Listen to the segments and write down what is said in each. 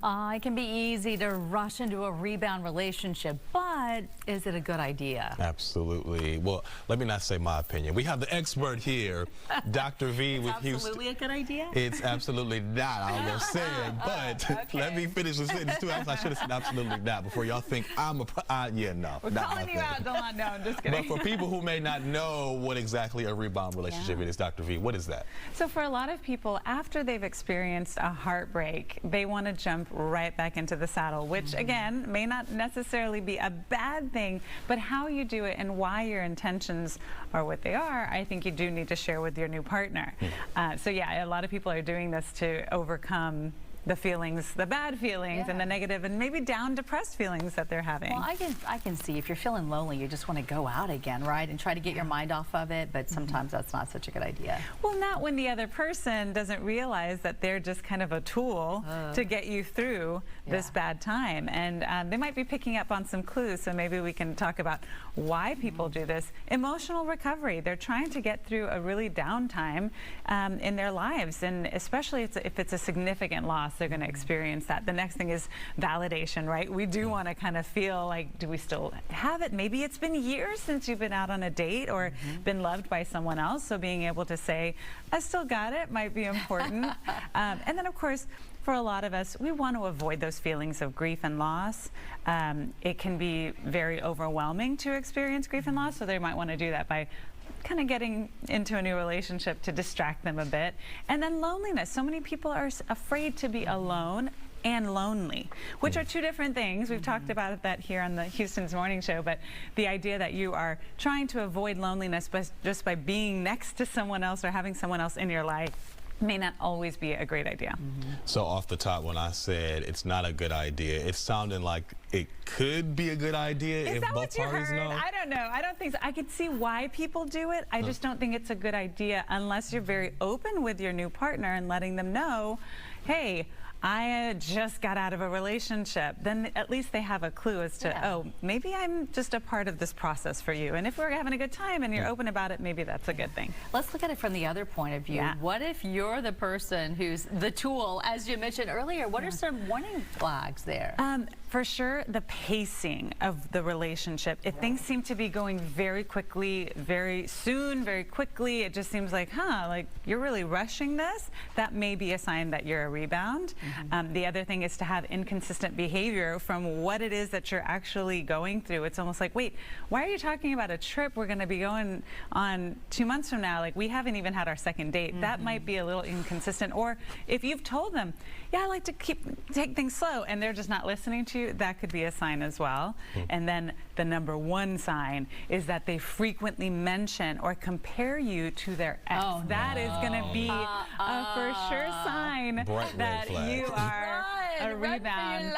It can be easy to rush into a rebound relationship, but is it a good idea? Absolutely. Well, let me not say my opinion. We have the expert here, Dr. V with Houston. Absolutely a good idea? It's absolutely not, I almost said, but okay. Let me finish the sentence too. Actually, I should have said absolutely not before y'all think I'm a, yeah, no. We're calling you out, Dawn. No, I'm just kidding. But for people who may not know what exactly a rebound relationship is, Dr. V, what is that? So for a lot of people, after they've experienced a heartbreak, they want to jump right back into the saddle, which again, may not necessarily be a bad thing, but how you do it and why your intentions are what they are, I think you do need to share with your new partner. So yeah, a lot of people are doing this to overcome the feelings, the bad feelings and the negative and maybe down depressed feelings that they're having. Well, I can see if you're feeling lonely, you just want to go out again, right? And try to get your mind off of it, but sometimes that's not such a good idea. Well, not when the other person doesn't realize that they're just kind of a tool to get you through this bad time. And they might be picking up on some clues, so maybe we can talk about why people do this. Emotional recovery. They're trying to get through a really down time in their lives, and especially if it's a significant loss, they're going to experience that. The next thing is validation, right? We do want to kind of feel like, do we still have it? Maybe it's been years since you've been out on a date or been loved by someone else, so being able to say, I still got it, might be important. And then, of course, for a lot of us, we want to avoid those feelings of grief and loss. It can be very overwhelming to experience grief and loss, so they might want to do that by kind of getting into a new relationship to distract them a bit. And then loneliness. So many people are afraid to be alone and lonely, which are two different things. We've talked about that here on the Houston's Morning Show, but the idea that you are trying to avoid loneliness just by being next to someone else or having someone else in your life may not always be a great idea. So off the top, when I said it's not a good idea, it sounded like it could be a good idea if both parties know. I don't know. I don't think so. I could see why people do it. I just don't think it's a good idea unless you're very open with your new partner and letting them know, hey, I just got out of a relationship. Then at least they have a clue as to, oh, maybe I'm just a part of this process for you. And if we're having a good time and you're open about it, maybe that's a good thing. Let's look at it from the other point of view. What if you're the person who's the tool, as you mentioned earlier? What are some warning flags there? For sure, the pacing of the relationship. If things seem to be going very quickly, very soon, very quickly, it just seems like, like you're really rushing this, that may be a sign that you're a rebound. The other thing is to have inconsistent behavior from what it is that you're actually going through. It's almost like, wait, why are you talking about a trip we're going to be going on 2 months from now? Like, we haven't even had our second date. That might be a little inconsistent. Or if you've told them, yeah, I like to take things slow, and they're just not listening to you, that could be a sign as well. And then the number one sign is that they frequently mention or compare you to their ex. That is going to be a for sure sign that you are a rebound.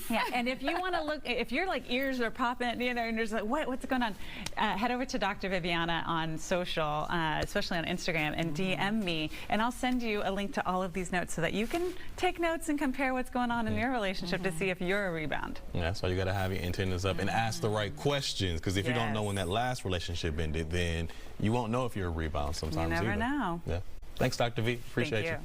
Yeah, and if you want to look, if your ears are popping, and you're just like, what's going on? Head over to Dr. Viviana on social, especially on Instagram, and DM me, and I'll send you a link to all of these notes so that you can take notes and compare what's going on in your relationship to see if you're a rebound. Yeah, that's why you got to have your antennas up and ask the right questions, because if you don't know when that last relationship ended, then you won't know if you're a rebound sometimes. You never know. Yeah. Thanks, Dr. V. Appreciate you.